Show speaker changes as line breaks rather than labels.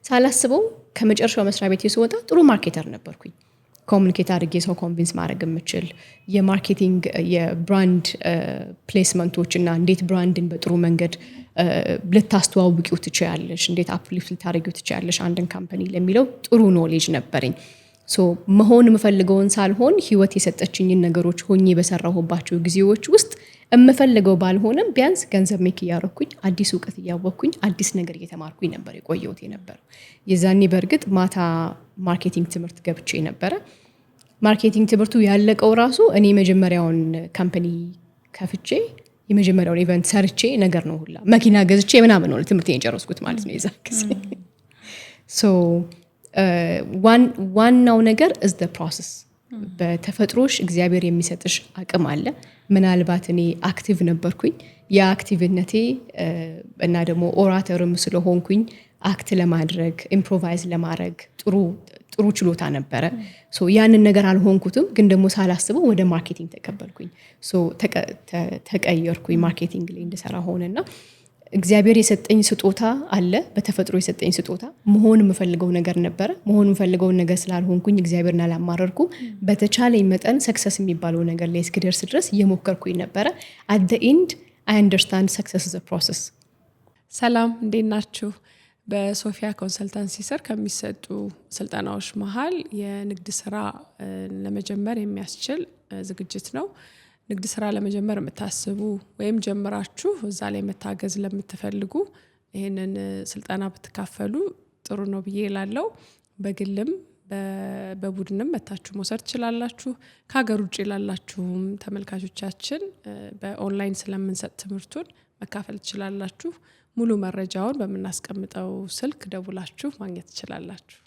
ሳላስበው ከመጨረሻው መስሪያ ቤት ስወጣ ጥሩ ማርኬተር ነበርኩኝ። ኮሙኒኬት አድርጌ ሰው ኮንቪንስ ማድረግ የምችል የማርኬቲንግ የብራንድ ፕሌስመንቶች እና እንዴት ብራንድን በጥሩ መንገድ ልታስተዋውቂው ትችያለሽ፣ እንዴት አፕሊፍት ልታደርጊው ትችያለሽ አንድን ካምፓኒ ለሚለው ጥሩ ኖሌጅ ነበረኝ። ሶ መሆን የምፈልገውን ሳልሆን ህይወት የሰጠችኝን ነገሮች ሆኜ በሰራሁባቸው ጊዜዎች ውስጥ የምፈልገው ባልሆነም ቢያንስ ገንዘብ ሜክ እያረኩኝ አዲስ እውቀት እያወቅኩኝ አዲስ ነገር እየተማርኩኝ ነበር የቆየሁት ነበር። የዛኔ በእርግጥ ማታ ማርኬቲንግ ትምህርት ገብቼ ነበረ። ማርኬቲንግ ትምህርቱ ያለቀው ራሱ እኔ መጀመሪያውን ካምፓኒ ከፍቼ የመጀመሪያውን ኢቨንት ሰርቼ ነገር ነው ሁላ መኪና ገዝቼ ምናምን ነው ትምህርቴን የጨረስኩት ማለት ነው የዛ ጊዜ። ሶ ዋናው ነገር is the process። በተፈጥሮሽ እግዚአብሔር የሚሰጥሽ አቅም አለ። ምናልባት እኔ አክቲቭ ነበርኩኝ የአክቲቭነቴ እና ደግሞ ኦራተርም ስለሆንኩኝ አክት ለማድረግ ኢምፕሮቫይዝ ለማድረግ ጥሩ ችሎታ ነበረ። ሶ ያንን ነገር አልሆንኩትም፣ ግን ደግሞ ሳላስበው ወደ ማርኬቲንግ ተቀበልኩኝ። ሶ ተቀየርኩኝ ማርኬቲንግ ላይ እንድሰራ ሆነና እግዚአብሔር የሰጠኝ ስጦታ አለ። በተፈጥሮ የሰጠኝ ስጦታ መሆን የምፈልገው ነገር ነበረ። መሆን የምፈልገው ነገር ስላልሆንኩኝ እግዚአብሔርን አላማረርኩም። በተቻለኝ መጠን ሰክሰስ የሚባለው ነገር ላይ እስክደርስ ድረስ እየሞከርኩኝ ነበረ። at the end I understand success is a process።
ሰላም እንዴት ናችሁ? በሶፊያ ኮንሰልታንሲ ስር ከሚሰጡ ስልጠናዎች መሃል የንግድ ስራ ለመጀመር የሚያስችል ዝግጅት ነው። ንግድ ስራ ለመጀመር የምታስቡ ወይም ጀምራችሁ እዛ ላይ መታገዝ ለምትፈልጉ ይሄንን ስልጠና ብትካፈሉ ጥሩ ነው ብዬ እላለሁ። በግልም በቡድንም መታችሁ መውሰድ ትችላላችሁ። ከሀገር ውጭ ላላችሁም ተመልካቾቻችን በኦንላይን ስለምንሰጥ ትምህርቱን መካፈል ትችላላችሁ። ሙሉ መረጃውን በመናስቀምጠው ስልክ ደውላችሁ ማግኘት ትችላላችሁ።